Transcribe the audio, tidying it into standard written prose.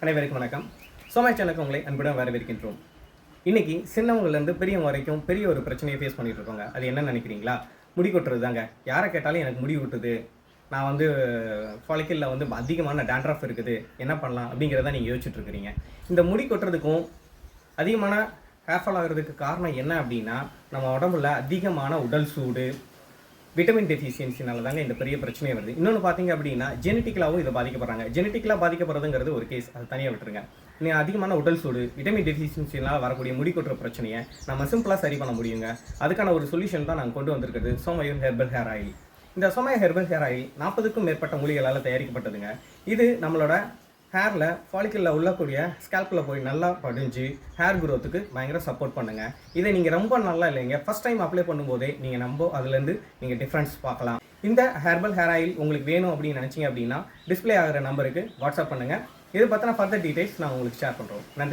அனைவருக்கும் வணக்கம். சோமை சேனலுக்கு உங்களை அன்புடன் வரவேற்கின்றோம். இன்னைக்கு சின்னவங்கலேருந்து பெரியவங்க வரைக்கும் பெரிய ஒரு பிரச்சனையை ஃபேஸ் பண்ணிட்டு இருக்கோங்க. அது என்னன்னு நினைக்கிறீங்களா? முடி கொட்டுறது தாங்க. யாரை கேட்டாலும் எனக்கு முடி கொட்டுது, நான் ஃபாலிக்கலில் அதிகமான டேண்ட்ரஃப் இருக்குது, என்ன பண்ணலாம் அப்படிங்கிறத நீங்கள் யோசிச்சுட்டு இருக்கிறீங்க. இந்த முடி கொட்டுறதுக்கும் அதிகமான ஹேர்ஃபால் ஆகிறதுக்கு காரணம் என்ன அப்படின்னா, நம்ம உடம்புல அதிகமான உடல் சூடு, விட்டமின் டெஃபிஷியன்சினால தாங்க இந்த பெரிய பிரச்சனையே வருது. இன்னொன்று பார்த்தீங்க அப்படின்னா ஜெனட்டிக்கலாகவும் இதை பாதிக்கப்படுறாங்க. ஜெனட்டிக்கலாக பாதிக்கப்படுறதுங்கிறது ஒரு கேஸ், அது தனியாக விட்டுருங்க. நீங்கள் அதிகமான உடல் சூடு, விட்டமின் டெஃபிஷியன்சினால் வரக்கூடிய முடி கொட்டுற பிரச்சனையை நம்ம சிம்பிளாக சரி பண்ண முடியுங்க. அதுக்கான ஒரு சொல்யூஷன் தான் நாங்கள் கொண்டு வந்திருக்கிறது சோமயூர் ஹெர்பல் ஹேர் ஆயில். இந்த சோமயூர் ஹெர்பல் ஹேர் ஆயில் 40க்கும் மேற்பட்ட மூலிகளால் தயாரிக்கப்பட்டதுங்க. இது நம்மளோட ஹேரில் ஃபாலிக்கலில் உள்ளக்கூடிய ஸ்கேல்பில் போய் நல்லா படிஞ்சு ஹேர் குரோத்துக்கு பயங்கர சப்போர்ட் பண்ணுங்கள். இதை நீங்கள் ரொம்ப நல்லா இல்லைங்க, ஃபஸ்ட் டைம் அப்ளை பண்ணும்போதே நீங்கள் அதுலேருந்து நீங்கள் டிஃப்ரென்ஸ் பார்க்கலாம். இந்த ஹெர்பல் ஹேர் ஆயில் உங்களுக்கு வேணும் அப்படின்னு நினச்சிங்க அப்படின்னா டிஸ்பிளே ஆகிற நம்பருக்கு வாட்ஸ்அப் பண்ணுங்கள். இது பற்றின ஃபர்தர் டீட்டெயில்ஸ் நான் உங்களுக்கு ஷேர் பண்ணுறோம். நன்றி.